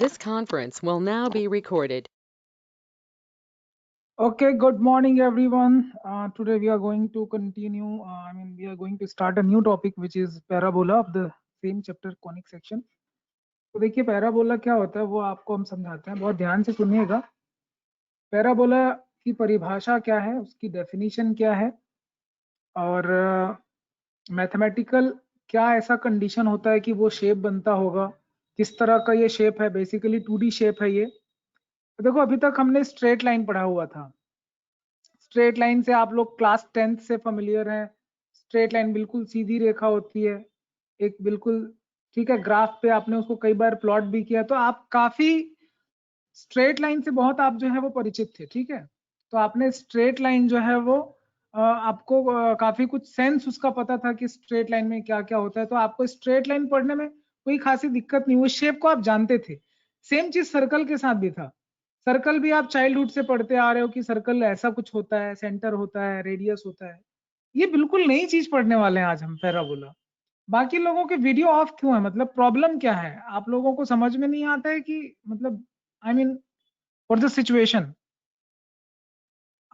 This conference will now be recorded. Okay, good morning everyone. Today we are going to continue, we are going to start a new topic which is parabola of the same chapter conic section. तो देखिए parabola क्या होता है वो आपको हम समझाते हैं, बहुत ध्यान से सुनिएगा। पैराबोला की परिभाषा क्या है, उसकी डेफिनेशन क्या है और मैथमेटिकल क्या ऐसा कंडीशन होता है कि वो शेप बनता होगा, किस तरह का ये शेप है, बेसिकली 2D शेप है ये। तो देखो अभी तक हमने स्ट्रेट लाइन पढ़ा हुआ था। स्ट्रेट लाइन से आप लोग क्लास 10th से familiar हैं। स्ट्रेट लाइन बिल्कुल सीधी रेखा होती है, एक बिल्कुल ठीक है। ग्राफ पे आपने उसको कई बार प्लॉट भी किया, तो आप काफी स्ट्रेट लाइन से बहुत आप जो है वो परिचित थे, ठीक है। तो आपने स्ट्रेट लाइन जो है वो आपको काफी कुछ सेंस उसका पता था कि स्ट्रेट लाइन में क्या क्या होता है, तो आपको स्ट्रेट लाइन पढ़ने में कोई खासी दिक्कत नहीं, उस शेप को आप जानते थे। सेम चीज सर्कल के साथ भी था। सर्कल भी आप चाइल्डहुड से पढ़ते आ रहे हो कि सर्कल ऐसा कुछ होता है, सेंटर होता है, रेडियस होता है। ये बिल्कुल नई चीज पढ़ने वाले हैं आज हम, पैराबोला। बाकी लोगों के वीडियो ऑफ क्यों है, मतलब प्रॉब्लम क्या है, आप लोगों को समझ में नहीं आता है कि मतलब व्हाट द सिचुएशन।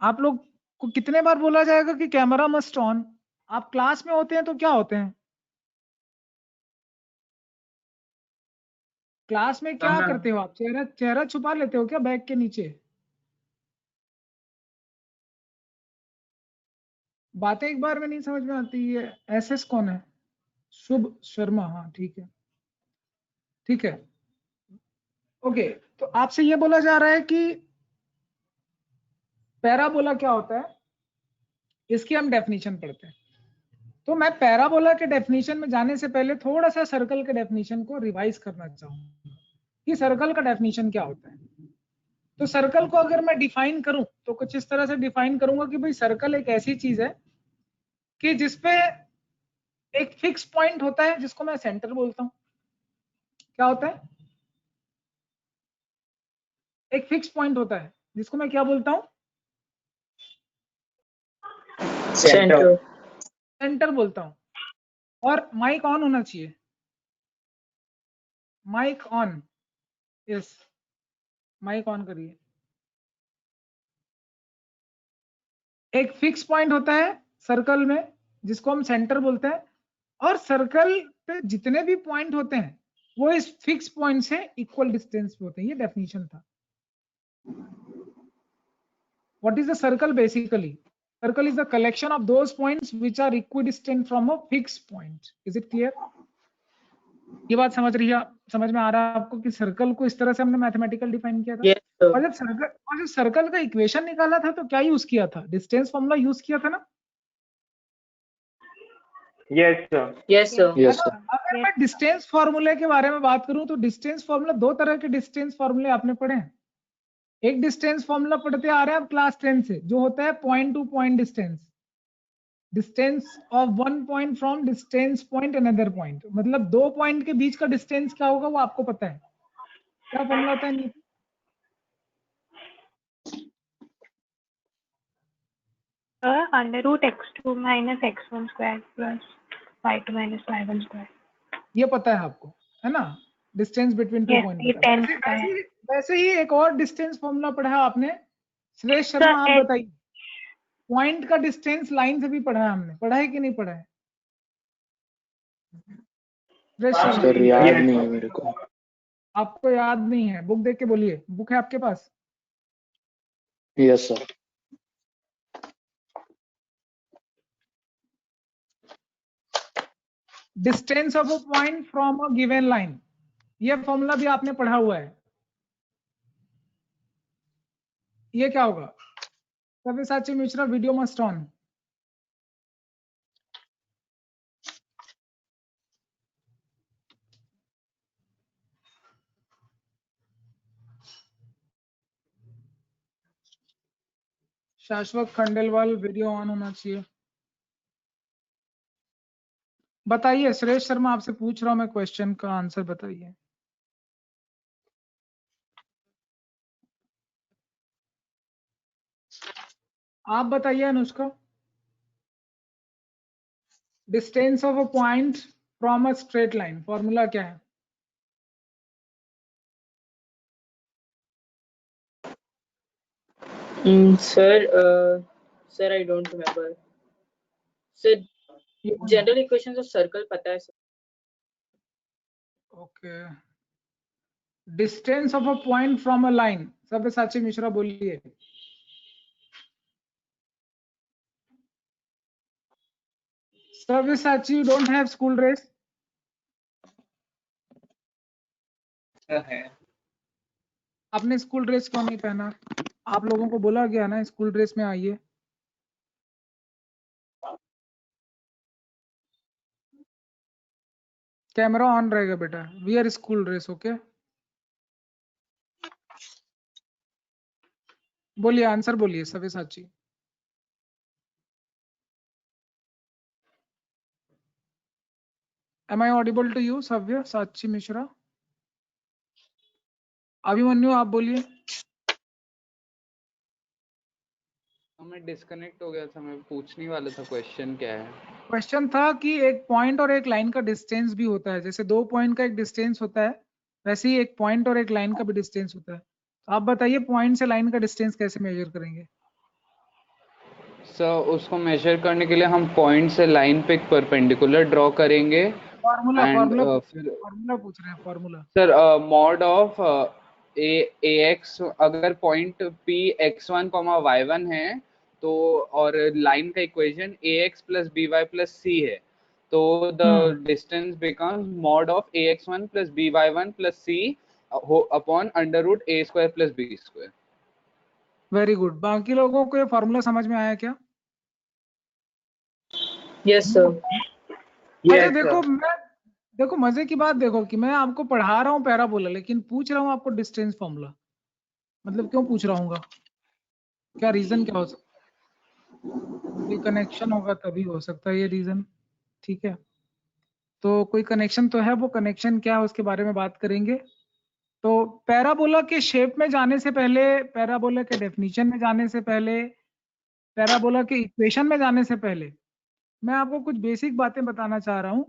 आप लोग को कितने बार बोला जाएगा कि कैमरा मस्ट ऑन? आप क्लास में होते हैं तो क्या होते हैं, क्लास में क्या करते हो आप? चेहरा चेहरा छुपा लेते हो क्या बैग के नीचे? बातें एक बार में नहीं समझ में आती है। एसएस कौन है? शुभ शर्मा, हाँ ठीक है, ठीक है। ओके, तो आपसे ये बोला जा रहा है कि पैराबोला क्या होता है, इसकी हम डेफिनेशन पढ़ते हैं। तो मैं पैराबोला के डेफिनेशन में जाने से पहले थोड़ा सा सर्कल के डेफिनेशन को रिवाइज करना चाहूंगा कि सर्कल का डेफिनेशन क्या होता है। तो सर्कल को अगर मैं डिफाइन करूं तो कुछ इस तरह से डिफाइन करूंगा कि भाई सर्कल एक ऐसी चीज है कि जिसपे एक फिक्स पॉइंट होता है जिसको मैं सेंटर बोलता हूं। क्या होता है? एक फिक्स पॉइंट होता है जिसको मैं क्या बोलता हूं? सेंटर। सेंटर बोलता हूं। और माइक ऑन होना चाहिए, mike on, yes, mike on करिए। एक फिक्स पॉइंट होता है सर्कल में जिसको हम सेंटर बोलते हैं, और सर्कल पे जितने भी पॉइंट होते हैं वो इस फिक्स पॉइंट से इक्वल डिस्टेंस पे होते हैं। ये डेफिनेशन था। What is the circle? Basically circle is the collection of those points which are equidistant from a fix point. Is it clear? ये बात समझ रही है, समझ में आ रहा है आपको कि सर्कल को इस तरह से हमने मैथमेटिकल डिफाइन किया था? Yes, और जब सर्कल का इक्वेशन निकाला था तो क्या यूज किया था? डिस्टेंस फॉर्मूला यूज किया था ना? yes, sir. अगर मैं डिस्टेंस फॉर्मूले के बारे में बात करूं तो डिस्टेंस फॉर्मूला, दो तरह के डिस्टेंस फॉर्मूले आपने पढ़े हैं। एक डिस्टेंस फॉर्मूला पढ़ते आ रहे हैं आप क्लास 10 से, जो होता है point two point distance, distance of one point from distance point another point. मतलब दो पॉइंट के बीच का डिस्टेंस क्या होगा वो आपको पता है। क्या फॉर्मूला होता है? Under root x2 minus x1 square plus y2 minus y1 square. ये पता है आपको, है ना? Distance between two point. वैसे ही एक और डिस्टेंस फॉर्मूला पढ़ा है आपने, सुरेश शर्मा आप बताइए। पॉइंट का डिस्टेंस लाइन से भी पढ़ा है हमने, पढ़ा है कि नहीं पढ़ा है? सर याद नहीं है मेरे को। आपको याद नहीं है? बुक देख के बोलिए, बुक है आपके पास? Yes sir. Distance of a point from a given line, ये फॉर्मूला भी आपने पढ़ा हुआ है। ये क्या होगा? Savyasachi Mishra, video must on. Shashwat Khandelwal, video on होना चाहिए। बताइए, सुरेश शर्मा आपसे पूछ रहा हूं मैं, क्वेश्चन का आंसर बताइए। आप बताइए Anushka. Distance of a point from a straight line, formula क्या है? Sir I don't remember. Sir, general equations of circle पता है sir. Okay, distance of a point from a line, Savyasachi Mishra बोलिए। Savyasachi, you don't have school dress? है। आपने school dress क्यों नहीं पहना? आप लोगों को बोला गया ना स्कूल ड्रेस में आइए। कैमरा ऑन रहेगा बेटा, वियर स्कूल ड्रेस, ओके? बोलिए, आंसर बोलिए सव्यसाची। Am I audible to you, सव्यसाची मिश्रा? अभिमन्यु आप बोलिए। मैं डिस्कनेक्ट हो गया था, मैं पूछने वाला था क्वेश्चन क्या है। क्वेश्चन था कि एक पॉइंट और एक लाइन का डिस्टेंस भी होता है, जैसे दो पॉइंट का एक डिस्टेंस होता है वैसे ही एक पॉइंट और एक लाइन का भी डिस्टेंस होता है। तो आप बताइए पॉइंट से लाइन का डिस्टेंस कैसे मेजर करेंगे? सर उसको मेजर करने के लिए हम पॉइंट से लाइन पे एक परपेंडिकुलर ड्रॉ करेंगे। फॉर्मूला फॉर्मूला पूछ रहे हैं, formula. Sir mod of ax, अगर पॉइंट p x1, y1 है तो, और लाइन का equation ax plus by plus c है, तो the distance becomes mod of ax1 plus by1 plus c upon under root a square plus b square. Very good. बाकी लोगों को ये फॉर्मूला समझ में आया क्या? Yes sir. अच्छा देखो मजे की बात देखो कि मैं आपको पढ़ा रहा हूँ पैराबोला, लेकिन पूछ रहा हूँ आपको डिस्टेंस फॉर्मूला। मतलब क्यों पूछ रहा हूँ? क्या रीजन क्या हो सकता है? कोई कनेक्शन होगा तभी हो सकता है ये रीजन, ठीक है? तो कोई कनेक्शन तो है, वो कनेक्शन क्या है उसके बारे में बात करेंगे। तो पैराबोला के शेप में जाने से पहले, पैराबोला के डेफिनेशन में जाने से पहले, पैराबोला के इक्वेशन में जाने से पहले मैं आपको कुछ बेसिक बातें बताना चाह रहा हूँ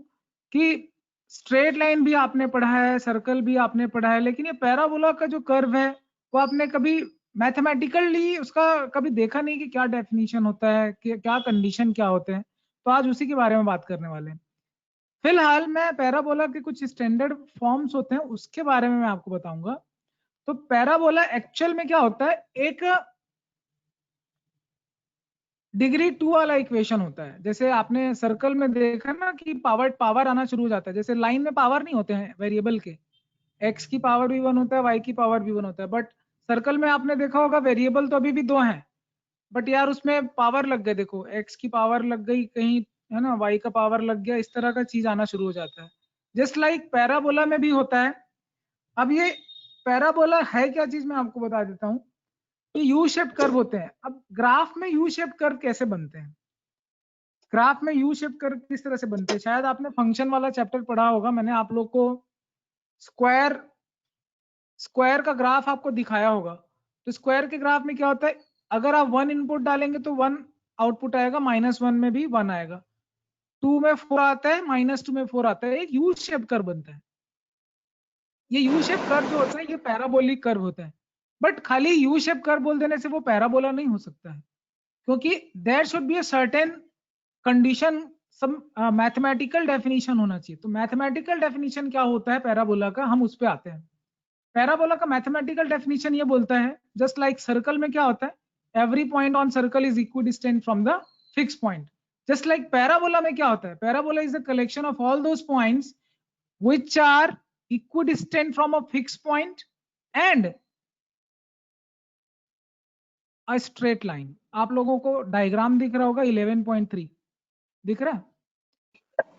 कि स्ट्रेट लाइन भी आपने पढ़ा है, सर्कल भी आपने पढ़ा है, लेकिन ये पैराबोला का जो कर्व है वो आपने कभी मैथमेटिकली उसका कभी देखा नहीं कि क्या डेफिनेशन होता है, कि क्या कंडीशन क्या होते हैं। तो आज उसी के बारे में बात करने वाले हैं। फिलहाल मैं पैराबोला के कुछ स्टैंडर्ड फॉर्म्स होते हैं उसके बारे में मैं आपको बताऊंगा। तो पैराबोला एक्चुअल में क्या होता है, एक डिग्री 2 वाला इक्वेशन होता है। जैसे आपने सर्कल में देखा ना कि पावर आना शुरू हो जाता है, जैसे लाइन में पावर नहीं होते हैं वेरिएबल के, x की पावर भी 1 होता है, y की पावर भी 1 होता है, बट सर्कल में आपने देखा होगा वेरिएबल तो अभी भी 2 हैं, बट यार उसमें पावर लग गए, देखो x की पावर लग गई कहीं, है ना, y का पावर लग गया, इस तरह का चीज आना शुरू हो जाता है। जस्ट लाइक पैराबोला में भी होता है। अब ये पैराबोला है क्या चीज मैं आपको बता देता हूँ। ये यू शेप कर्व होते हैं। अब ग्राफ में यू शेप कर्व कैसे बनते हैं? ग्राफ में यू शेप कर्व किस तरह से बनते हैं? शायद आपने फंक्शन वाला चैप्टर पढ़ा होगा, मैंने आप लोग को स्क्वायर का ग्राफ आपको दिखाया होगा। तो स्क्वायर के ग्राफ में क्या होता है, अगर आप 1 इनपुट डालेंगे तो 1 आउटपुट आएगा, -1 में भी 1 आएगा, 2 में 4 आता है, -2 में 4 आता है, एक यू शेप कर्व बनता है। ये यू शेप कर्व जो होता है ये पैराबोलिक कर्व होता है। बट खाली यू शेप कर्व बोल देने से वो पैराबोला नहीं हो सकता है, क्योंकि there should be a certain condition, some mathematical definition होना चाहिए। तो मैथमेटिकल डेफिनेशन क्या होता है पैराबोला का, हम उस पे आते हैं। पैराबोला का मैथमेटिकल डेफिनेशन ये बोलता है, जस्ट लाइक सर्कल में क्या होता है, every point on circle is equidistant from the fix point. Just like parabola में क्या होता है, parabola is the collection of all those points which are equidistant from a fixed point and a straight line। आप लोगों को diagram दिख रहा होगा 11.3 दिख रहा है?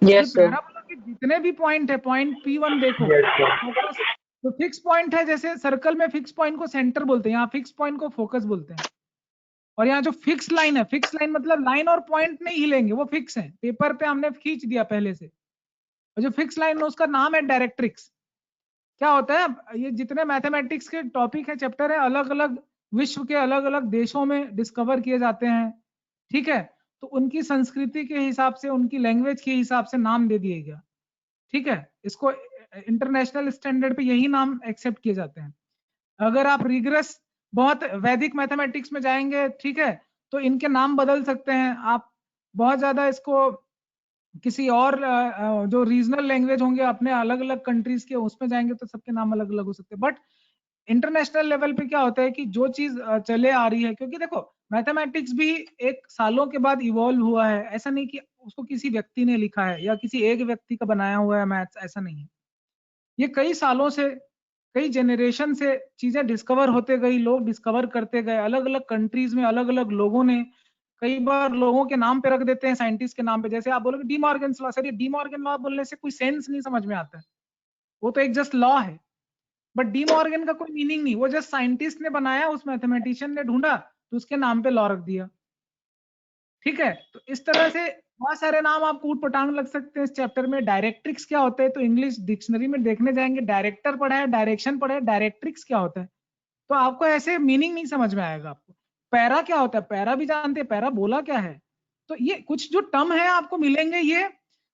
Yes sir. पैराबोला के जितने भी पॉइंट है, पॉइंट P1 देखो, फोकस तो फिक्स पॉइंट है। जैसे सर्कल में फिक्स पॉइंट को सेंटर बोलते हैं, यहाँ फिक्स पॉइंट को फोकस बोलते हैं। और यहाँ जो फिक्स लाइन है, फिक्स लाइन मतलब लाइन और पॉइंट नहीं हिलेंगे, वो फिक्स है, पेपर पे हमने खींच दिया पहले से। और जो फिक्स लाइन है उसका नाम है डायरेक्ट्रिक्स। क्या होता है, ये जितने मैथमेटिक्स के टॉपिक है, चैप्टर है, अलग अलग विश्व के अलग अलग देशों में डिस्कवर किए जाते हैं, ठीक है? तो उनकी संस्कृति के हिसाब से, उनकी लैंग्वेज के हिसाब से नाम दे दिए गया, ठीक है? इसको इंटरनेशनल स्टैंडर्ड पे यही नाम एक्सेप्ट किए जाते हैं। अगर आप रिग्रेस बहुत वैदिक मैथमेटिक्स में जाएंगे, ठीक है, तो इनके नाम बदल सकते हैं आप। बहुत ज्यादा इसको किसी और जो रीजनल लैंग्वेज होंगे अपने अलग अलग कंट्रीज के, उसमें जाएंगे तो सबके नाम अलग अलग हो सकते हैं। बट इंटरनेशनल लेवल पे क्या होता है कि जो चीज चले आ रही है, क्योंकि देखो मैथमेटिक्स भी एक सालों के बाद इवॉल्व हुआ है, ऐसा नहीं कि उसको किसी व्यक्ति ने लिखा है या किसी एक व्यक्ति का बनाया हुआ है मैथ्स, ऐसा नहीं है। ये कई सालों से, कई जनरेशन से चीजें डिस्कवर होते गई, लोग डिस्कवर करते गए, अलग अलग कंट्रीज में अलग अलग लोगों ने, कई बार लोगों के नाम पे रख देते हैं, साइंटिस्ट के नाम पे। जैसे आप बोलोगे डी मॉर्गन लॉ, सर ये डी मॉर्गन लॉ बोलने से कोई सेंस नहीं समझ में आता है, वो तो एक जस्ट लॉ है, बट डी मॉर्गन का कोई मीनिंग नहीं, वो जस्ट साइंटिस्ट ने बनाया, उस मैथमेटिशियन ने ढूंढा तो उसके नाम पे लॉ रख दिया, ठीक है। तो इस तरह से बहुत सारे नाम आपको ऊट पटांग लग सकते हैं इस चैप्टर में। डायरेक्ट्रिक्स क्या होता है, तो इंग्लिश डिक्शनरी में देखने जाएंगे, डायरेक्टर पढ़ा है, डायरेक्शन पढ़ा है, डायरेक्ट्रिक्स क्या होता है, तो आपको ऐसे मीनिंग नहीं समझ में आएगा। आपको पैरा क्या होता है, पैरा भी जानते हैं, पैरा बोला क्या है, तो ये कुछ जो टर्म है आपको मिलेंगे, ये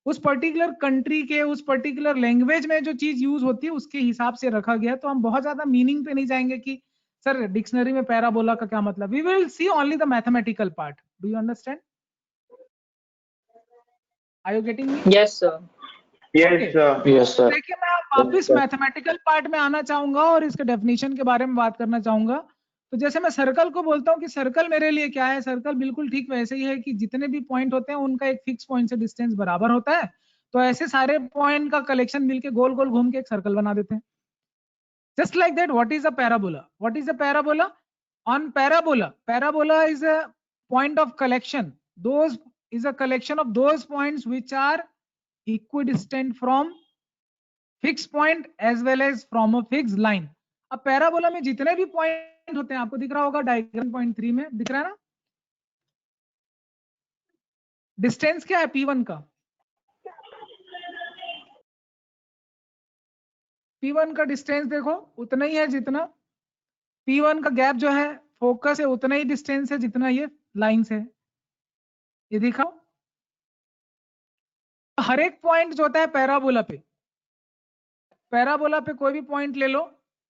उस पर्टिकुलर कंट्री के, उस पर्टिकुलर लैंग्वेज में जो चीज यूज होती है उसके हिसाब से रखा गया। तो हम बहुत ज्यादा मीनिंग पे नहीं जाएंगे कि सर डिक्शनरी में पैराबोला का क्या मतलब। We will see only the mathematical part. Do you understand? Are you getting me? Yes, sir. Okay. Yes, sir. देखिए मैं वापस मैथमेटिकल पार्ट में आना चाहूंगा और इसके डेफिनेशन के बारे में बात करना चाहूंगा। तो जैसे मैं सर्कल को बोलता हूँ कि सर्कल मेरे लिए क्या है, सर्कल बिल्कुल ठीक वैसे ही है कि जितने भी पॉइंट होते हैं उनका एक फिक्स पॉइंट से डिस्टेंस बराबर होता है, तो ऐसे सारे पॉइंट का कलेक्शन मिलके गोल गोल घूम के एक सर्कल बना देते हैं। Just like that, what is a parabola? What is a parabola? On parabola, parabola is a point of collection, those is a collection of those points which are equidistant from fixed point as well as from a fixed line. अब parabola में जितने भी point होते हैं, आपको दिख रहा होगा डायग्राम पॉइंट 3 में दिख रहा है ना, डिस्टेंस क्या है P1 का, P1 का डिस्टेंस देखो उतना ही है जितना P1 का गैप जो है फोकस है, उतना ही डिस्टेंस है जितना ये लाइन से है। ये दिखाओ, हर एक पॉइंट जो होता है पैराबोला पे, पैराबोला पे कोई भी पॉइंट ले लो,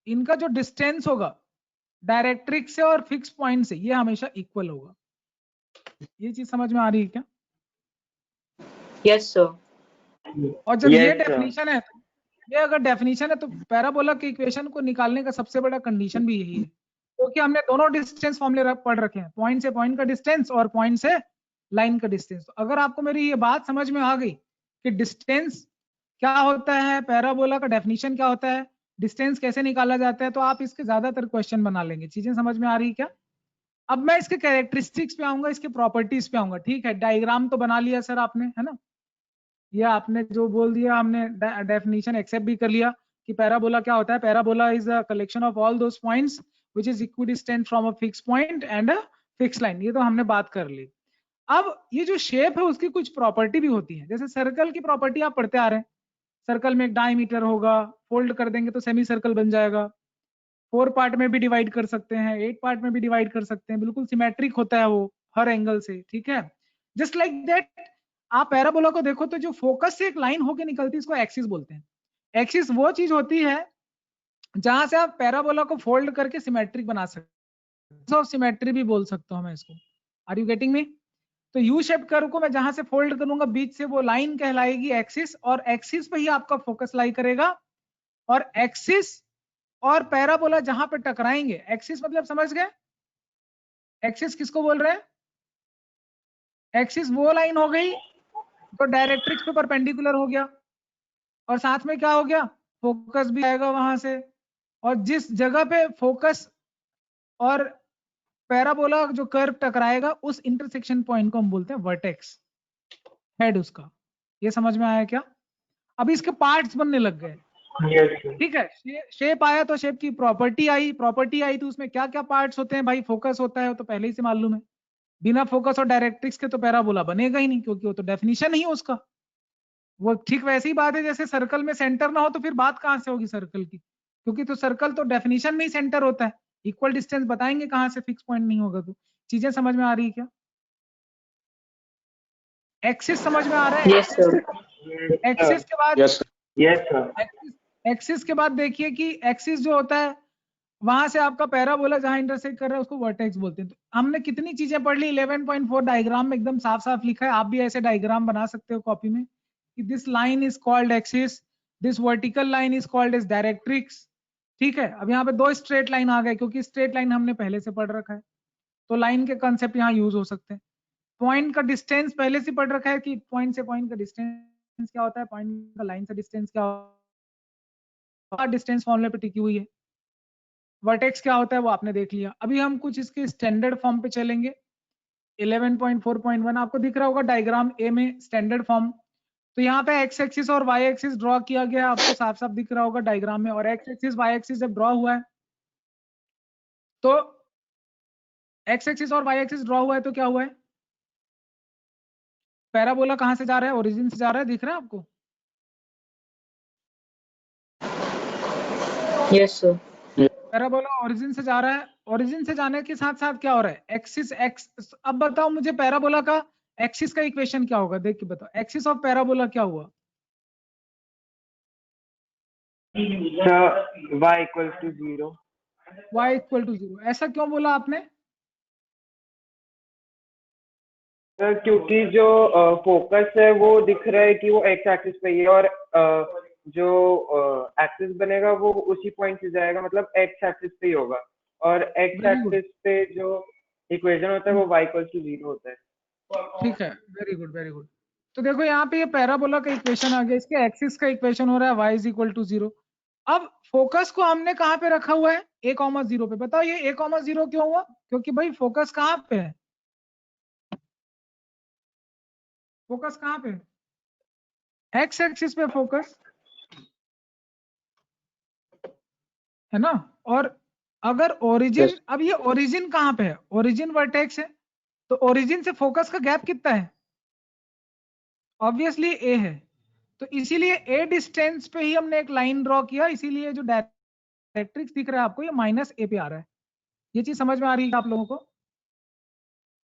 इनका जो डिस्टेंस होगा डायरेक्ट्रिक्स से और फिक्स पॉइंट से, ये हमेशा इक्वल होगा। ये चीज समझ में आ रही है क्या? Yes, sir. और जब ये Yes, sir. डेफिनेशन है, ये अगर डेफिनेशन है तो पैराबोला के इक्वेशन को निकालने का सबसे बड़ा कंडीशन भी यही है, क्योंकि हमने दोनों डिस्टेंस फॉर्मूले पढ़ रखे हैं, पॉइंट से पॉइंट का डिस्टेंस और पॉइंट से लाइन का डिस्टेंस। तो अगर आपको मेरी ये बात समझ में आ गई कि डिस्टेंस क्या होता है, पैराबोला का डेफिनेशन क्या होता है, डिस्टेंस कैसे निकाला जाता है, तो आप इसके ज्यादातर क्वेश्चन बना लेंगे। चीजें समझ में आ रही है क्या? अब मैं इसके कैरेक्टरिस्टिक्स पे आऊंगा, इसके प्रॉपर्टीज पे आऊंगा, ठीक है। डायग्राम तो बना लिया सर आपने, है ना, ये आपने जो बोल दिया, हमने डेफिनेशन एक्सेप्ट भी कर लिया कि पैराबोला क्या होता है। Parabola is a collection of all those points which is equidistant from a fix point and a fix line, ये तो हमने बात कर ली। अब ये जो शेप है उसकी कुछ प्रॉपर्टी भी होती है, जैसे सर्कल की प्रॉपर्टी आप पढ़ते आ रहे हैं, सर्कल में एक डायमीटर होगा, फोल्ड कर देंगे तो सेमी सर्कल बन जाएगा, 4 पार्ट में भी डिवाइड कर सकते हैं, 8 पार्ट में भी डिवाइड कर सकते हैं, बिल्कुल सिमेट्रिक होता है वो हर एंगल से, ठीक है। जस्ट लाइक दैट आप पैराबोला को देखो तो जो फोकस से एक लाइन होके निकलती है इसको एक्सिस बोलते हैं। एक्सिस वो चीज होती है जहां से आप पैराबोला को फोल्ड करके सिमेट्रिक बना सकते हो, सिमेट्री भी बोल सकता हूं मैं इसको। Are you getting me? तो यू शेप कर्व को मैं जहां से फोल्ड करूंगा बीच से, वो लाइन कहलाएगी एक्सिस, और एक्सिस पे ही आपका फोकस लाई करेगा। और एक्सिस और पैराबोला जहां पे टकराएंगे, एक्सिस मतलब समझ गए, एक्सिस किसको बोल रहे हैं? एक्सिस वो लाइन हो गई तो डायरेक्ट्रिक्स पे परपेंडिकुलर हो गया, और साथ में क्या हो गया, फोकस भी आएगा वहां से, और जिस जगह पे फोकस और पैराबोला जो कर्व टकराएगा उस इंटरसेक्शन पॉइंट को हम बोलते हैं वर्टेक्स, हेड उसका। ये समझ में आया क्या? अभी इसके पार्ट्स बनने लग गए, Yes, sir. ठीक है। शेप आया तो शेप की प्रॉपर्टी आई, प्रॉपर्टी आई तो उसमें क्या क्या पार्ट्स होते हैं भाई, फोकस होता है वो तो पहले ही से मालूम है, बिना फोकस और डायरेक्ट्रिक्स के तो पैराबोला बनेगा ही नहीं, क्योंकि वो तो डेफिनेशन ही है उसका। वो ठीक वैसी ही बात है जैसे सर्कल में सेंटर ना हो तो फिर बात कहां से होगी सर्कल की, क्योंकि तो सर्कल तो डेफिनेशन में ही सेंटर होता है, इक्वल डिस्टेंस बताएंगे कहां से, फिक्स पॉइंट नहीं होगा। तो चीजें समझ में आ रही है क्या? एक्सिस समझ में आ रहा है? Yes, sir. एक्सिस के बाद Yes, sir. Yes, sir. Axis के बाद देखिए कि एक्सिस जो होता है वहां से आपका पैराबोला जहां इंटरसेक्ट कर रहा है उसको वर्टेक्स बोलते हैं। तो हमने कितनी चीजें पढ़ ली, 11.4 डायग्राम में एकदम साफ साफ लिखा है। आप भी ऐसे डायग्राम बना सकते हो कॉपी में कि this line is called axis, this vertical line is called as directrix. ठीक है, अब यहाँ पे दो स्ट्रेट लाइन आ गए क्योंकि स्ट्रेट लाइन हमने पहले से पढ़ रखा है, तो लाइन के कंसेप्ट यहाँ यूज हो सकते हैं। पॉइंट का डिस्टेंस पहले से पढ़ रखा है कि पॉइंट से पॉइंट का डिस्टेंस क्या होता है, पॉइंट का लाइन से डिस्टेंस क्या होता है, डिस्टेंस फॉर्मूले पे टिकी हुई है। वर्टेक्स क्या होता है वो आपने देख लिया। अभी हम कुछ इसके स्टैंडर्ड फॉर्म पे चलेंगे। 11.4.1 आपको दिख रहा होगा डायग्राम ए में स्टैंडर्ड फॉर्म। तो यहाँ पे एक्स एक्सिस और वाई एक्सिस ड्रॉ किया गया है, आपको साफ साफ दिख रहा होगा डायग्राम में। और एक्स एक्सिस वाई एक्सिस जब ड्रॉ हुआ है तो एक्स एक्सिस और वाई एक्सिस ड्रॉ हुआ है तो क्या हुआ है, पैराबोला कहां से जा रहा है, ओरिजिन से जा रहा है, दिख रहा है आपको? Yes, sir. पैराबोला ओरिजिन से जा रहा है। ओरिजिन से जाने के साथ साथ क्या हो रहा है, एक्सिस एक्स। अब बताओ मुझे पैराबोला का एक्सिस का इक्वेशन क्या होगा, देख के बताओ। एक्सिस ऑफ पैराबोला क्या हुआ? y equals to 0. y equal to 0। ऐसा क्यों बोला आपने? क्योंकि जो फोकस है वो दिख रहा है कि वो एक्स एक्सिस पे ही है, और जो एक्सिस बनेगा वो उसी पॉइंट से जाएगा, मतलब एक्स एक्सिस पे ही होगा। और एक्स Very good. एक्सिस पे जो इक्वेशन होता है वो y equals to 0 होता है। ठीक है, वेरी गुड वेरी गुड। तो देखो यहाँ पे ये पैराबोला का इक्वेशन आ गया, इसके एक्सिस का इक्वेशन हो रहा है y इज इक्वल टू 0। अब फोकस को हमने कहाँ पे रखा हुआ है, a,0 पे। बताओ ये a,0 क्यों हुआ? क्योंकि भाई फोकस कहाँ पे है, फोकस कहाँ पे, एक्स एक्सिस पे फोकस है ना। और अगर ओरिजिन, अब ये ओरिजिन कहाँ पे है, ओरिजिन वर्टेक्स है, तो ओरिजिन से फोकस का गैप कितना है, ऑब्वियसली ए है। तो इसीलिए ए डिस्टेंस पे ही हमने एक लाइन ड्रॉ किया, इसीलिए जो डायरेक्ट्रिक्स दिख रहा है आपको ये माइनस ए पे आ रहा है। ये चीज समझ में आ रही है आप लोगों को?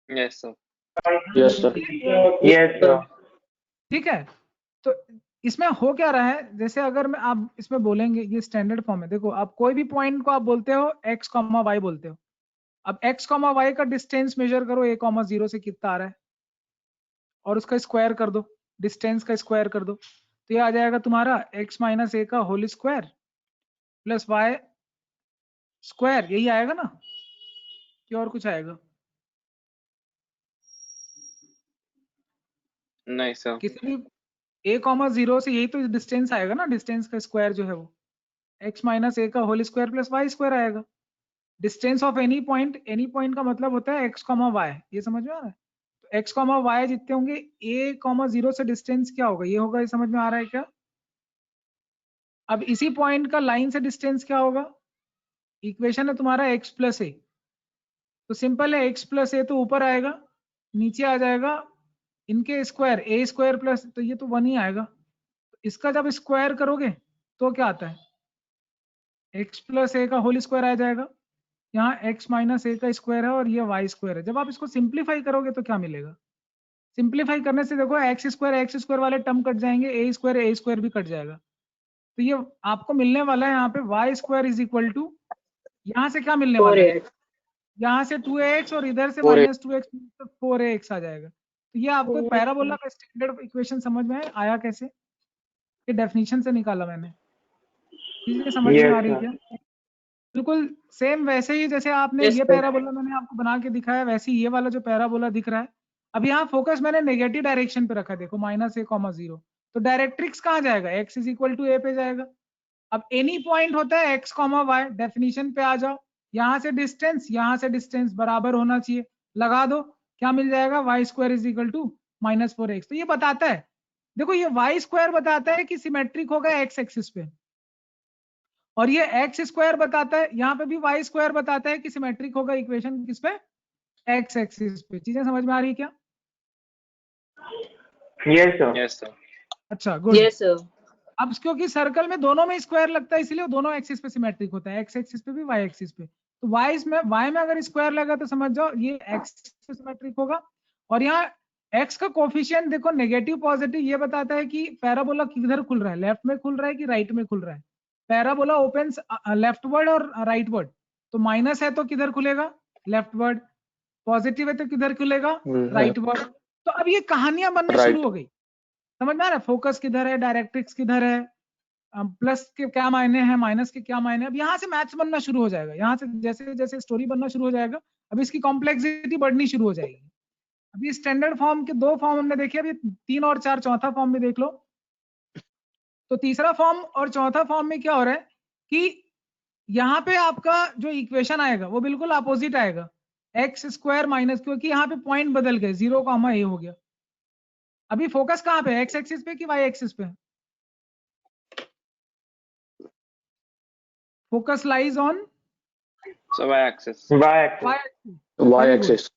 Yes sir. Yes sir. Yes sir. ठीक है, तो इसमें हो क्या रहा है, जैसे अगर मैं आप इसमें बोलेंगे, ये स्टैंडर्ड फॉर्म है। देखो आप कोई भी पॉइंट को आप बोलते हो x, y बोलते हो। अब x, y का डिस्टेंस मेजर करो a,0 से कितना आ रहा है, और उसका स्क्वायर कर दो, डिस्टेंस का स्क्वायर कर दो, तो ये आ जाएगा तुम्हारा x माइनस a का whole square plus y square, यही आएगा ना कि और कुछ आएगा? नहीं सर। किसी भी a,0 से यही तो डिस्टेंस आएगा ना, डिस्टेंस का स्क्वायर जो है वो x माइनस a का whole square plus y square आएगा। डिस्टेंस ऑफ एनी पॉइंट का मतलब होता है x, y। ये समझ में आ रहा है? तो x, y जितने होंगे a,0 से डिस्टेंस क्या होगा, ये होगा। ये समझ में आ रहा है क्या? अब इसी पॉइंट का लाइन से डिस्टेंस क्या होगा, इक्वेशन है तुम्हारा x प्लस ए, तो सिंपल है x प्लस ए तो ऊपर आएगा, नीचे आ जाएगा इनके स्क्वायर a स्क्वायर प्लस, तो ये तो 1 ही आएगा। तो इसका जब स्क्वायर करोगे तो क्या आता है, x प्लस ए का होल स्क्वायर आ जाएगा। यहाँ x माइनस ए का स्क्वायर है और ये y स्क्वायर है। जब आप इसको सिंप्लीफाई करोगे तो क्या मिलेगा, सिंप्लीफाई करने से देखो x स्क्वायर वाले टर्म कट जाएंगे, a स्क्वायर भी कट जाएगा। तो ये आपको मिलने वाला है यहाँ पे y square is equal to, यहाँ से क्या मिलने वाला है, 4x. यहाँ से 2ax और इधर से 4ax. माइनस 2x, तो 4ax आ जाएगा। तो ये आपको पैराबोला का स्टैंडर्ड इक्वेशन समझ में आया कैसे, ये डेफिनेशन से निकाला मैंने। चीजें समझ में आ रही क्या? बिल्कुल सेम वैसे ही जैसे आपने Yes, ये sir. पैराबोला मैंने आपको बना के दिखाया, वैसे ही ये वाला जो पैराबोला दिख रहा है। अब यहाँ फोकस मैंने नेगेटिव डायरेक्शन पे रखा, देखो -a,0, तो डायरेक्ट्रिक्स कहाँ जाएगा, x is equal to a पे जाएगा। अब एनी पॉइंट होता है x, y, डेफिनेशन पे आ जाओ, यहाँ से डिस्टेंस बराबर होना चाहिए, लगा दो, क्या मिल जाएगा, y square is equal to -4x। तो ये बताता है, देखो ये y स्क्वायर बताता है कि सिमेट्रिक होगा x एक्सिस पे, और ये एक्स स्क्वायर बताता है, यहाँ पे भी वाई स्क्वायर बताता है कि सिमेट्रिक होगा इक्वेशन किस पे, एक्स एक्सिस पे। चीजें समझ में आ रही है क्या? Yes sir. Yes sir. अच्छा गुड। Yes, sir. अब क्योंकि सर्कल में दोनों में स्क्वायर लगता है, इसलिए दोनों एक्सिस पे सिमेट्रिक होता है, एक्स एक्सिस पे भी वाई एक्सिस पे। तो वाई में अगर स्क्वायर लगा तो समझ जाओ ये एक्स पे सिमेट्रिक होगा। और यहाँ एक्स का कोफिशिएंट देखो नेगेटिव पॉजिटिव, ये बताता है कि पैराबोला किधर खुल रहा है, लेफ्ट में खुल रहा है कि राइट में खुल रहा है। पैराबोला ओपन्स लेफ्टवर्ड और राइटवर्ड, तो माइनस है तो किधर खुलेगा, लेफ्ट वर्ड, पॉजिटिव है तो किधर खुलेगा, राइट वर्ड। तो अब ये कहानियां बनना शुरू हो गई, समझ में आ रहा है, फोकस किधर है, डायरेक्ट्रिक्स किधर है, प्लस के क्या मायने हैं, माइनस के क्या मायने। अब यहाँ से मैथ्स बनना शुरू हो जाएगा, यहाँ से जैसे जैसे स्टोरी बनना शुरू हो जाएगा, अब इसकी कॉम्प्लेक्सिटी बढ़नी शुरू हो जाएगी। अभी स्टैंडर्ड फॉर्म के 2 फॉर्म हमने देखे, अभी 3 और 4 चौथा फॉर्म में देख लो। तो तीसरा फॉर्म और चौथा फॉर्म में क्या हो रहा है कि यहाँ पे आपका जो इक्वेशन आएगा वो बिल्कुल अपोजिट आएगा, एक्स स्क्वायर माइनस, क्योंकि यहाँ पे पॉइंट बदल गए, 0, ए हो गया। अभी फोकस कहाँ पे है, एक्स एक्सिस पे कि वाई एक्सिस पे? Focus lies on y axis. y axis.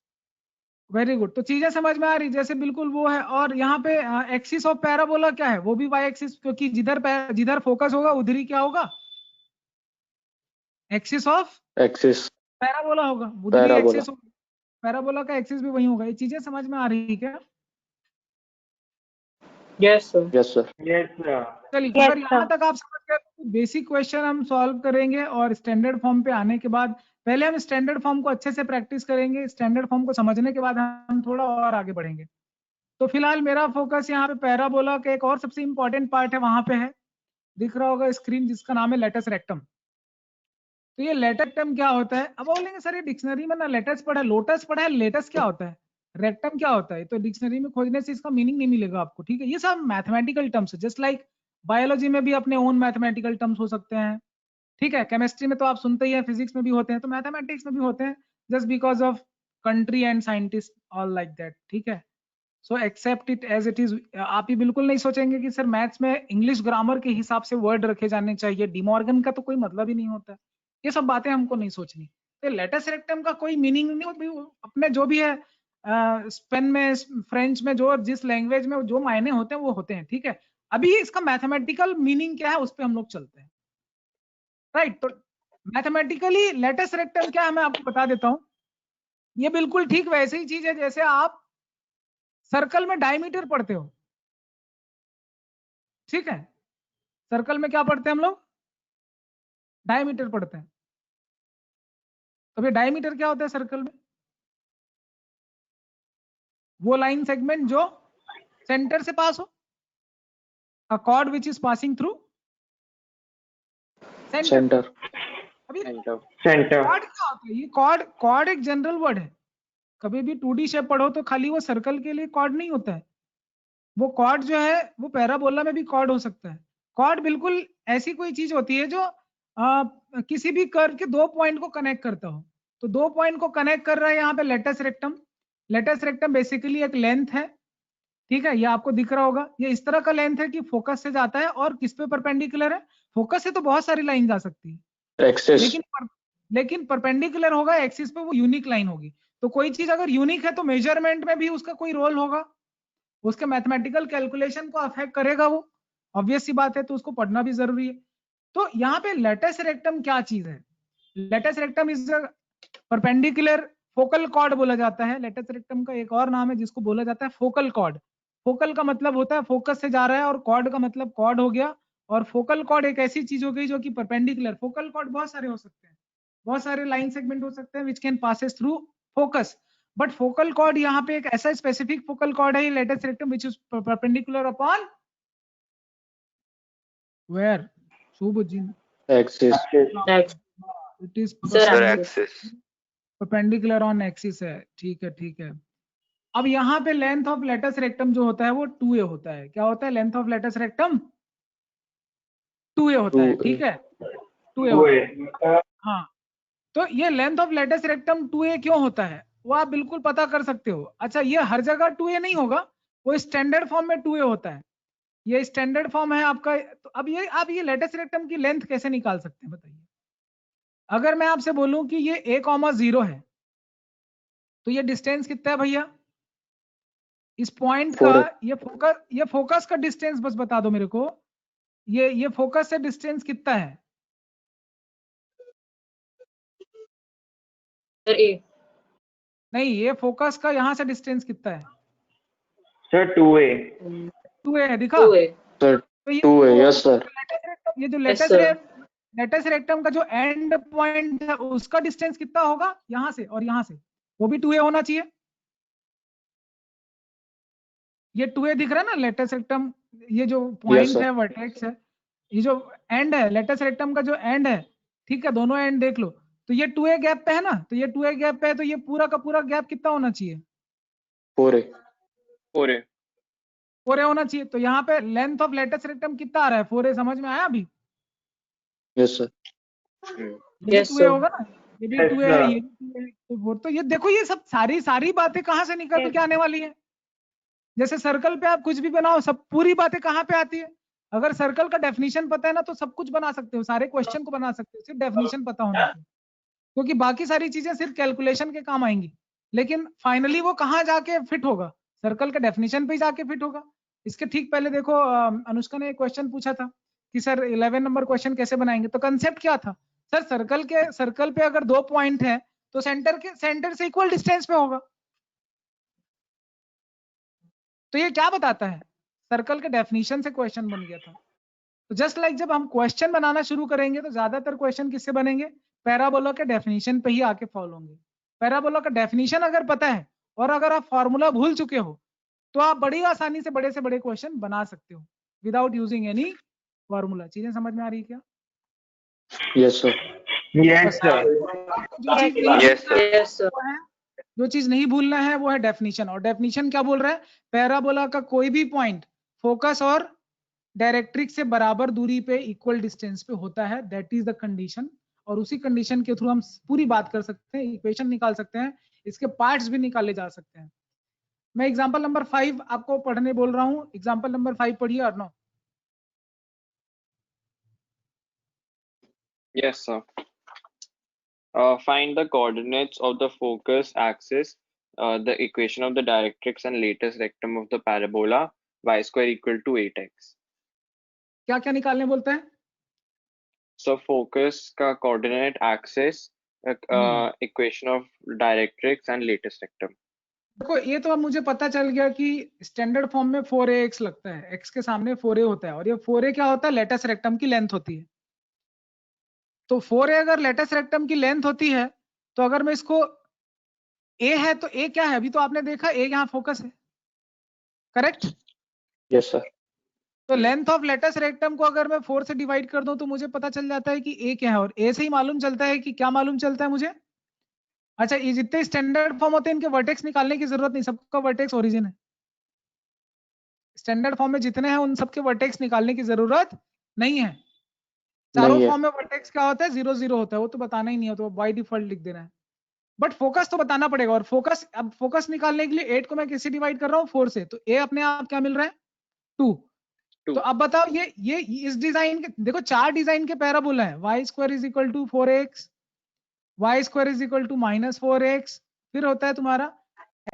Very good. तो चीजें समझ में आ रही, जैसे बिल्कुल वो है। और यहाँ पे एक्सिस ऑफ पैराबोला क्या है, वो भी वाई एक्सिस, क्योंकि जिधर फोकस होगा उधर ही क्या होगा, एक्सिस ऑफ पैराबोला होगा, उधर ही एक्सिस होगा, पैराबोला का एक्सिस भी वही होगा। ये चीजें समझ में आ रही है क्या? Yes, sir. Yes, sir. चलिए, Yes, अगर यहाँ sir. तक आप समझ गए तो बेसिक क्वेश्चन हम सॉल्व करेंगे, और स्टैंडर्ड फॉर्म पे आने के बाद पहले हम स्टैंडर्ड फॉर्म को अच्छे से प्रैक्टिस करेंगे, स्टैंडर्ड फॉर्म को समझने के बाद हम थोड़ा और आगे बढ़ेंगे। तो फिलहाल मेरा फोकस यहाँ पे पैराबोला का एक और सबसे इंपॉर्टेंट पार्ट है, वहां पे है, दिख रहा होगा स्क्रीन, जिसका नाम है लेटस रेक्टम। तो ये लेटस रेक्टम क्या होता है? अब बोलेंगे सर ये डिक्शनरी में ना लेटस पढ़ा है, लोटस पढ़ा है, लेटस क्या होता है, रेक्टम क्या होता है? तो डिक्शनरी में खोजने से इसका मीनिंग नहीं मिलेगा आपको, ठीक है? ये सब मैथमेटिकल टर्म्स है, जस्ट लाइक बायोलॉजी में भी अपने ओन मैथमेटिकल टर्म्स हो सकते हैं, ठीक है? केमिस्ट्री में तो आप सुनते ही हैं, फिजिक्स में भी होते हैं, तो मैथमेटिक्स में भी होते हैं, just because of country and scientist all like that, ठीक है? So accept it as it is. आप ही बिल्कुल नहीं सोचेंगे कि सर मैथ्स में इंग्लिश ग्रामर के हिसाब से वर्ड रखे जाने चाहिए, डिमॉर्गन का तो कोई मतलब ही नहीं होता, ये सब बातें हमको नहीं सोचनी। तो लेटस रेक्टम का कोई मीनिंग नहीं होता, अपने जो भी है स्पेन में, फ्रेंच में, जो जिस लैंग्वेज में जो मायने होते हैं वो होते हैं, ठीक है? अभी इसका मैथमेटिकल मीनिंग क्या है उस पर हम लोग चलते हैं, राइट? तो मैथमेटिकली लेटस रेक्टम क्या है मैं आपको बता देता हूं। ये बिल्कुल ठीक वैसे ही चीज है जैसे आप सर्कल में डायमीटर पढ़ते हो, ठीक है? सर्कल में क्या पढ़ते हैं हम लोग? डायमीटर पढ़ते हैं। तो ये डायमीटर क्या होता है सर्कल में? वो लाइन सेगमेंट जो सेंटर से पास हो, अ cord which is passing through centre. अभी Center. कॉर्ड क्या होता है? ये कॉर्ड एक जनरल वर्ड है, कभी भी 2D शेप पढ़ो तो खाली वो सर्कल के लिए कॉर्ड नहीं होता है, वो कॉर्ड जो है वो पैराबोला में भी कॉर्ड हो सकता है। कॉर्ड बिल्कुल ऐसी कोई चीज होती है जो किसी भी कर्व के 2 पॉइंट को कनेक्ट करता हो। तो 2 पॉइंट को कनेक्ट कर रहा है यहाँ पे latus rectum. Latus rectum basically एक लेंथ है, ठीक है? ये आपको दिख रहा होगा, ये इस तरह का लेंथ है कि फोकस से जाता है और किस पे परपेंडिकुलर है? फोकस से तो बहुत सारी लाइन जा सकती है, लेकिन परपेंडिकुलर होगा एक्सिस पे, वो यूनिक लाइन होगी। तो कोई चीज अगर यूनिक है तो मेजरमेंट में भी उसका कोई रोल होगा, उसके मैथमेटिकल कैलकुलेशन को अफेक्ट करेगा वो, ऑब्वियस सी बात है, तो उसको पढ़ना भी जरूरी है। तो यहाँ पे लेटस रेक्टम क्या चीज है? Latus rectum is perpendicular focal chord बोला जाता है। लेटस रेक्टम का एक और नाम है जिसको बोला जाता है फोकल कॉर्ड। फोकल का मतलब होता है फोकस से जा रहा है, और कॉर्ड का मतलब कॉर्ड हो गया, और फोकल कॉर्ड एक ऐसी चीज हो गई जो कि परपेंडिकुलर। फोकल कॉर्ड बहुत सारे हो सकते हैं, बहुत सारे लाइन सेगमेंट हो सकते हैं which can passes through focus, but focal chord यहाँ पे एक ऐसा स्पेसिफिक फोकल कॉर्ड है latus rectum which is perpendicular upon where शुभजीन Axis. इट इज Sir, axis. Perpendicular on axis है, ठीक है, ठीक है। अब यहाँ पे लेंथ ऑफ लेटस रेक्टम जो होता है वो 2a होता है। क्या होता है length of latus rectum? 2a होता है, ठीक है? 2a होता है। हाँ, तो ये length of latus rectum 2a क्यों होता है वो आप बिल्कुल पता कर सकते हो। अच्छा, ये हर जगह 2a नहीं होगा, वो स्टैंडर्ड फॉर्म में 2a होता है, ये स्टैंडर्ड फॉर्म है आपका। तो अब ये आप ये लेटस रेक्टम की लेंथ कैसे निकाल सकते हैं बताइए? अगर मैं आपसे बोलूं कि ये a,0 है, तो ये डिस्टेंस कितना है भैया? इस पॉइंट का ये फोकस का डिस्टेंस बस बता दो मेरे को, ये फोकस से डिस्टेंस कितना है? Sir, A. नहीं, ये फोकस का यहाँ से डिस्टेंस कितना है? Sir, 2A. 2a है, दिखा? 2A. तो ये 2A, yes sir. ये जो Yes, latus sir. Latus rectum का जो एंड पॉइंट है उसका डिस्टेंस कितना होगा यहाँ से और यहाँ से, वो भी 2a होना चाहिए। ये 2a दिख रहा है ना लेटस रेक्टम, ये जो पॉइंट sir. है वर्टेक्स है, ये जो एंड है लेटस रेक्टम का जो एंड है, ठीक है, दोनों एंड देख लो, तो ये 2a गैप पे है ना, तो ये 2a गैप पे है, तो ये पूरा का पूरा गैप कितना होना चाहिए? 4a 4a 4a होना चाहिए। तो यहाँ पे लेंथ ऑफ लेटस रेक्टम कितना आ रहा है? 4a। समझ में आया अभी? yes sir ये Yes, 2a sir. होगा ना, ये भी Yes, 2a है, sir. ये भी 2a है, तो वो तो ये देखो, ये सब सारी बातें कहाँ से निकल के आने वाली है? जैसे सर्कल पे आप कुछ भी बनाओ, सब पूरी बातें कहाँ पे आती है? अगर सर्कल का डेफिनेशन पता है ना तो सब कुछ बना सकते हो, सारे क्वेश्चन को बना सकते हो, सिर्फ डेफिनेशन पता होना चाहिए, क्योंकि बाकी सारी चीजें सिर्फ कैलकुलेशन के काम आएंगी, लेकिन फाइनली वो कहाँ जाके फिट होगा? सर्कल के डेफिनेशन पे ही जाके फिट होगा। इसके ठीक पहले देखो अनुष्का ने एक क्वेश्चन पूछा था कि सर 11 नंबर क्वेश्चन कैसे बनाएंगे, तो कंसेप्ट क्या था सर? सर्कल पे अगर 2 पॉइंट है तो सेंटर से इक्वल डिस्टेंस पे होगा। तो ये क्या बताता है? सर्कल के डेफिनेशन से क्वेश्चन बन गया था। तो जस्ट लाइक जब हम क्वेश्चन बनाना शुरू करेंगे तो ज्यादातर क्वेश्चन किससे बनेंगे? पैराबोला के डेफिनेशन पे ही आके फॉलो होंगे। पैराबोला का डेफिनेशन अगर पता है और अगर आप फॉर्मूला भूल चुके हो तो आप बड़ी आसानी से बड़े क्वेश्चन बना सकते हो विदाउट यूजिंग एनी फॉर्मूला। चीजें समझ में आ रही है क्या? yes sir Yes, sir. जो चीज नहीं Yes, sir. Yes, sir. वो है, जो चीज नहीं भूलना है वो है डेफिनेशन। और डेफिनेशन क्या बोल रहा है? पैराबोला का कोई भी पॉइंट फोकस और डायरेक्ट्रिक्स से बराबर दूरी पे इक्वल डिस्टेंस पे होता है, दैट इज द कंडीशन। और उसी कंडीशन के थ्रू हम पूरी बात कर सकते हैं, इक्वेशन निकाल सकते हैं, इसके पार्ट्स भी निकाले जा सकते हैं। मैं एग्जांपल नंबर 5 आपको पढ़ने बोल रहा हूँ। एग्जांपल नंबर 5 पढ़िए Arnav. Yes, sir. Find the coordinates of the focus axis, the equation of the directrix and latest rectum of the parabola, y square equal to 8x. क्या क्या निकालने बोलते हैं? So focus का coordinate axis, equation of directrix and latest rectum. देखो ये तो अब मुझे पता चल गया कि स्टैंडर्ड फॉर्म में 4ax लगता है, x के सामने 4a होता है, और ये 4a क्या होता है? लेटस रेक्टम की लेंथ होती है। तो 4a अगर लेटस रेक्टम की लेंथ होती है तो अगर मैं इसको a है तो a क्या है? अभी तो आपने देखा a यहाँ फोकस है, करेक्ट? yes sir तो लेंथ ऑफ लेटस रेक्टम को अगर मैं 4 से डिवाइड कर दूं तो मुझे पता चल जाता है कि a क्या है, और a से ही मालूम चलता है कि क्या मालूम चलता है मुझे? अच्छा, ये जितने स्टैंडर्ड फॉर्म होते हैं इनके वर्टेक्स निकालने की जरूरत नहीं, सबका वर्टेक्स ओरिजिन है। स्टैंडर्ड फॉर्म में जितने हैं उन सबके वर्टेक्स निकालने की जरूरत नहीं है। चारों नहीं है। फॉर्म में वर्टेक्स क्या होता है? 0 0 होता है, वो तो बताना ही नहीं है, तो बाय डिफॉल्ट लिख देना है। बट फोकस तो बताना पड़ेगा, और फोकस, अब फोकस निकालने के लिए 8 को मैं किससे डिवाइड कर रहा हूँ? 4 से, तो a अपने आप क्या मिल रहा है? 2। तो अब बताओ ये इस डिजाइन के देखो, 4 डिजाइन के पैराबोला है। y square is equal to 4x, y square is equal to -4x, फिर होता है तुम्हारा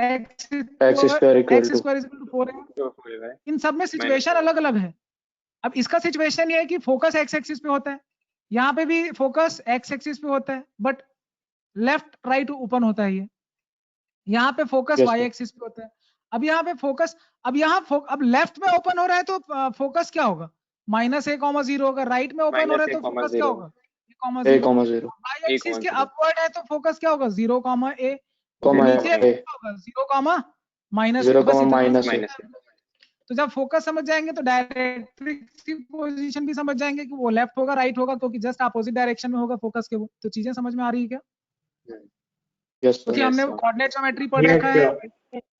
x square equal is equal to 4x। इन सब में सिचुएशन अलग अलग है। अब इसका सिचुएशन ये है कि फोकस x एक्सिस पे होता है, यहाँ पे भी फोकस x एक्सिस पे होता है, बट लेफ्ट राइट ओपन होता है ये। यहाँ पे focus Yes, y sir. Axis पे होता है। अब यहाँ पे फोकस, अब अब लेफ्ट में ओपन हो रहा है तो फोकस क्या होगा? -a,0 होगा। राइट में ओपन हो रहा है तो फोकस क्या होगा? a comma 0 y एक्सिस के अपवर्ड है तो फोकस क्या होगा? 0, a। comma नीचे a क्या होगा? 0, -a। 0 बस इतना minus समझ a में। तो जब फोकस समझ जाएंगे तो डायरेक्ट्रिक्स की पोजीशन भी समझ जाएंगे कि वो लेफ्ट होगा राइट होगा, क्योंकि जस्ट अपोजिट डायरेक्शन में होगा फोकस के। वो तो चीजें समझ में आ रही है क्या? yes क्योंकि sir हमने कोऑर्डिनेट ज्योमेट्री पढ़ रखा है,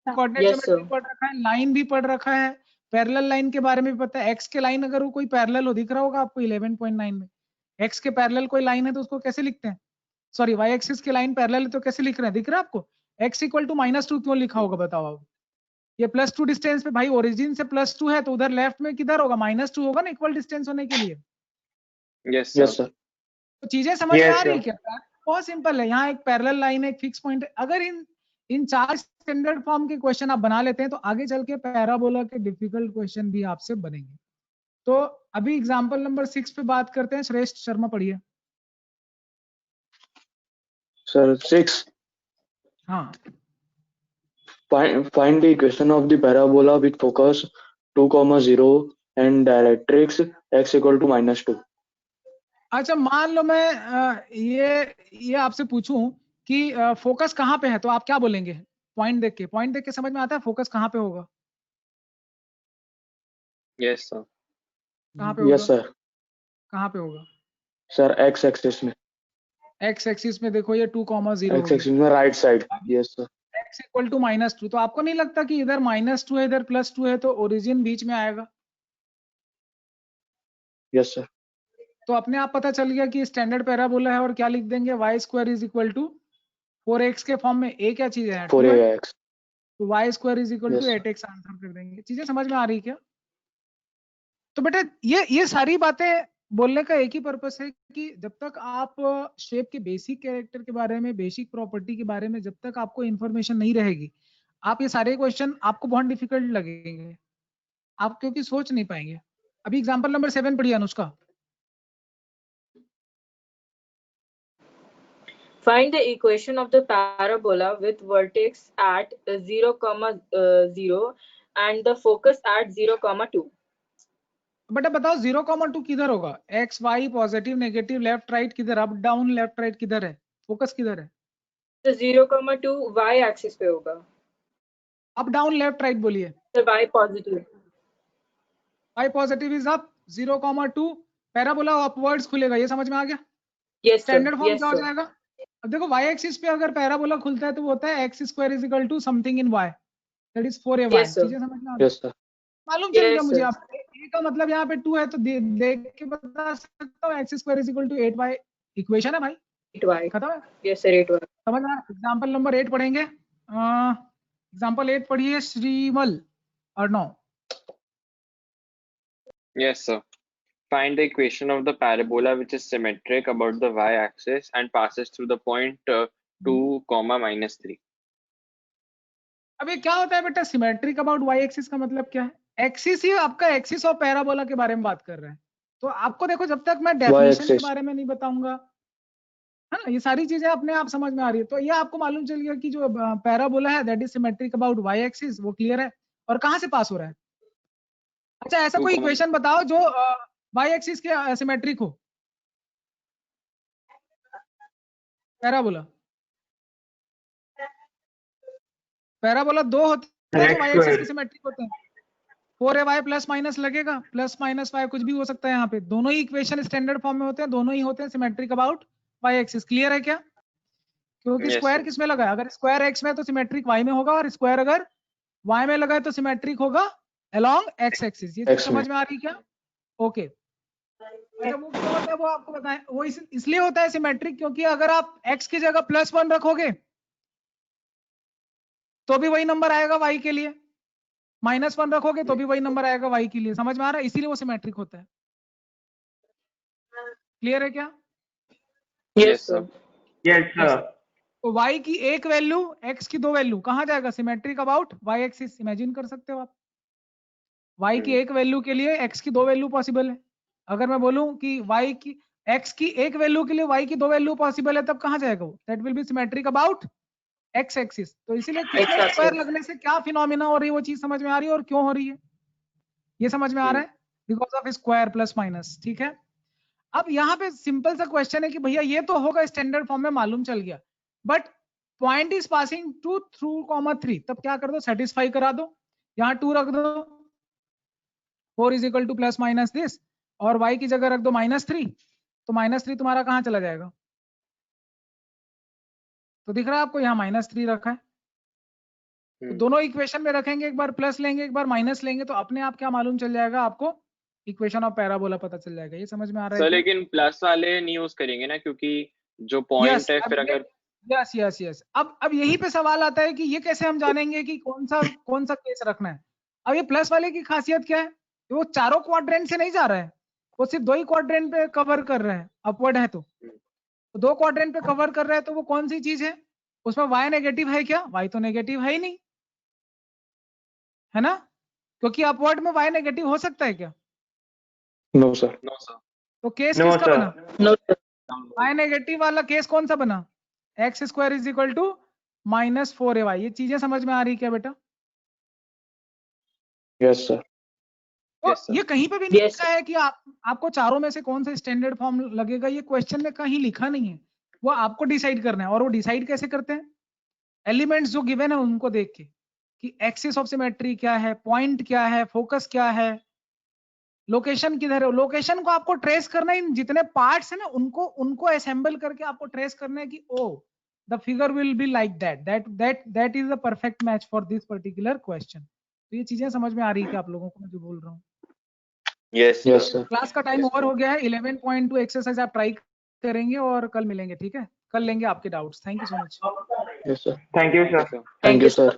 कोऑर्डिनेट Yes, ज्योमेट्री sir. पढ़ रखा है, लाइन भी पढ़ रखा है, पैरेलल लाइन के बारे में भी पता है। एक्स के लाइन अगर वो कोई पैरेलल हो, दिख रहा होगा आपको 11.9 में, एक्स के पैरेलल कोई लाइन है तो उसको कैसे लिखते हैं? सॉरी, वाई एक्सिस की लाइन पैरेलल है तो कैसे लिख रहे हैं? दिख रहा है आपको? x इक्वल टू -2 क्यों लिखा होगा बताओ आप? ये +2 डिस्टेंस पे, भाई ओरिजिन से +2 है तो उधर लेफ्ट में किधर होगा? -2 होगा ना, इक्वल डिस्टेंस होने के लिए। Yes, yes sir. sir तो चीजें समझ में Yes, आ रही है sir. क्या? बहुत सिंपल है। यहाँ एक पैरेलल लाइन है, एक फिक्स पॉइंट है। अगर इन 4 स्टैंडर्ड फॉर्म के क्वेश्चन आप बना लेते हैं तो आगे चल के पैराबोला के डिफिकल्ट क्वेश्चन भी आपसे बनेंगे। तो अभी एग्जांपल नंबर 6 पे बात करते हैं। श्रेष्ठ शर्मा पढ़िए। sir 6 हाँ, find the equation of the parabola with focus 2, 0 and directrix x equal to -2. अच्छा मान लो मैं ये आपसे पूछूं कि फोकस कहाँ पे है, तो आप क्या बोलेंगे? पॉइंट देख के समझ में आता है फोकस कहाँ पे होगा? Yes, sir. कहाँ पे होगा? Yes, sir. कहाँ पे होगा? Sir, x axis में. एक्स एक्सिस में देखो ये 2,0 हो X गई, axis में right side. Yes, sir. x equal to -2, तो आपको नहीं लगता कि इधर -2 है इधर +2 है तो ओरिजिन बीच में आएगा? Yes, sir. तो अपने आप पता चल गया कि स्टैंडर्ड पैराबोला है, और क्या लिख देंगे? y square is equal to 4x के फॉर्म में a क्या चीज है? 2 है, 4ax. तो y square is equal to Yes, sir. 8x answer कर देंगे। चीजें समझ में आ रही क्या? तो बेटा ये सारी बातें बोलने का एक ही पर्पस है कि जब तक आप शेप के बेसिक कैरेक्टर के बारे में, बेसिक प्रॉपर्टी के बारे में जब तक आपको इन्फॉर्मेशन नहीं रहेगी, आप ये सारे क्वेश्चन आपको बहुत डिफिकल्ट लगेंगे, आप क्योंकि सोच नहीं पाएंगे। अभी एग्जांपल नंबर 7 पढ़िए Anushka. Find the equation of the parabola with vertex at 0, 0 and the focus at 0, 2. बेटा बताओ 0,2 किधर होगा? X Y, positive negative, left right किधर, अप डाउन लेफ्ट राइट किधर है, फोकस किधर है? तो 0, 2 y एक्सिस पे होगा। अप डाउन लेफ्ट राइट बोलिए। तो y positive. y positive is up, 0,2 parabola upwards खुलेगा, ये समझ में आ गया? Yes sir, standard form yes क्या हो सर। जाएगा? अब देखो y एक्सिस पे अगर पैराबोला खुलता है तो वो होता है x square is equal to something in y, that is 4ay। Yes, sir. चीजें समझ में आ रही? Yes, sir. मालूम चल गया Yes, मुझे। sir. आप a का मतलब यहाँ पे 2 है तो देख के बता सकता हूँ x square is equal to 8y। Equation है भाई, 8y. खत्म है। Yes sir, 8y. समझ में आ रहा? एग्जाम्पल नंबर 8 पढ़ेंगे। एग्जाम्पल 8 पढ़िए Shrimal Arnav. Yes, sir. Find the equation of the parabola which is symmetric about the y-axis and passes through the point 2, -3. अब ये क्या होता है बेटा सिमेट्रिक अबाउट y एक्सिस का मतलब क्या है? एक्सिस ही आपका एक्सिस और पैराबोला के बारे में बात कर रहे हैं। तो आपको देखो जब तक मैं डेफिनेशन के Y-axis. बारे में नहीं बताऊंगा, है ना, ये सारी चीजें अपने आप समझ में आ रही है। तो ये आपको मालूम चल गया कि जो पैराबोला है that is symmetric about y axis, वो क्लियर है। और कहाँ से पास हो रहा है? अच्छा ऐसा 2, कोई इक्वेशन बताओ जो y एक्सिस के सिमेट्रिक हो, पैराबोला। पैराबोला 2 होते हैं जो y एक्सिस के सिमेट्रिक होते हैं। 4ay प्लस माइनस लगेगा, प्लस माइनस y कुछ भी हो सकता है यहाँ पे। दोनों ही इक्वेशन स्टैंडर्ड फॉर्म में होते हैं, दोनों ही होते हैं symmetric about y axis. Clear है क्या? क्योंकि Yes, स्क्वायर sir. किस में लगा है? अगर स्क्वायर x में है तो सिमेट्रिक y में होगा, और स्क्वायर अगर y में लगा है तो सिमेट्रिक होगा अलोंग x एक्सिस। ये चीज X समझ में। में आ रही क्या? ओके। अच्छा वो क्यों होता है वो आपको बताएं। वो इसलिए होता है सिमेट्रिक क्योंकि अगर आप x की जगह +1 रखोगे तो भी वही नंबर आएगा y के लिए, -1 रखोगे तो भी वही नंबर आएगा y के लिए। समझ में आ रहा है? इसीलिए वो सिमेट्रिक होता है। क्लियर है क्या? Yes, sir. Yes, sir. तो y की एक वैल्यू, x की 2 वैल्यू कहां जाएगा? Symmetric about y axis. Imagine कर सकते हो आप, y की एक वैल्यू के लिए x की 2 वैल्यू पॉसिबल है। अगर मैं बोलूं कि y की x की एक वैल्यू के लिए y की 2 वैल्यू पॉसिबल है, तब कहां जाएगा वो? That will be symmetric about x axis. तो इसीलिए किसमें X-axis. स्क्वायर लगने से क्या फिनोमिना हो रही है वो चीज समझ में आ रही है, और क्यों हो रही है ये समझ में आ रहा है? Because of square plus minus. ठीक है। अब यहाँ पे सिंपल सा क्वेश्चन है कि भैया ये तो होगा स्टैंडर्ड फॉर्म में, मालूम चल गया, but point is passing to through 3, तब क्या कर दो? सेटिस्फाई करा दो। यहाँ 2 रख दो, 4 is equal two plus minus this, और y की जगह रख दो -3, तो -3 तुम्हारा कहाँ चला जाएगा? तो दिख रहा है आपको यहाँ -3 रखा है। तो दोनों इक्वेशन में रखेंगे, एक बार प्लस लेंगे एक बार माइनस लेंगे, तो अपने आप क्या मालूम चल जाएगा आपको? इक्वेशन ऑफ पैराबोला पता चल जाएगा। ये समझ में आ रहा है सर क्या? लेकिन प्लस वाले नहीं यूज करेंगे ना, क्योंकि जो पॉइंट है फिर अगर यस यस यस। अब यही पे सवाल आता है कि ये कैसे हम जानेंगे कि कौन सा केस रखना है? अब ये प्लस वाले की खासियत क्या है? वो चारों क्वाड्रेंट से नहीं जा रहा है, वो सिर्फ 2 ही क्वाड्रेंट पे कवर कर रहा है। अपवर्ड है तो 2 क्वाड्रेंट पे कवर कर रहा है, तो वो कौन सी चीज है? उसमें y नेगेटिव है क्या? y तो नेगेटिव है ही नहीं, है ना? क्योंकि अपवर्ड में y नेगेटिव हो सकता है क्या? No, sir. No sir. तो केस No, किसका sir. बना? No sir. y नेगेटिव वाला केस कौन सा बना? X square is equal to -4ay। ये चीजें समझ में आ रही क्या बेटा? Yes, sir. तो Yes, sir. ये कहीं पे भी नहीं Yes, लिखा है कि आपको चारों में से कौन सा स्टैंडर्ड फॉर्म लगेगा, ये क्वेश्चन में कहीं लिखा नहीं है, वो आपको डिसाइड करना है। और वो डिसाइड कैसे करते हैं? एलिमेंट्स जो गिवन है उनको देख के कि एक्सिस ऑफ सिमेट्री क्या है, पॉइंट क्या है, फोकस क्या है, लोकेशन किधर है। लोकेशन को आपको ट्रेस करना है, इन जितने पार्ट्स है ना उनको असेंबल करके आपको ट्रेस करना है कि oh the figure will be like that is the perfect match for this particular question. तो ये चीजें समझ में आ रही है कि आप लोगों को मैं जो बोल रहा हूँ? Yes, sir. Yes, sir. Class का टाइम ओवर हो गया है। 11.2 एक्सरसाइज आप ट्राई करेंगे और कल मिलेंगे, ठीक है? कल लेंगे आपके doubts. Thank you so much. Yes, sir. Thank you, sir. Thank you, sir.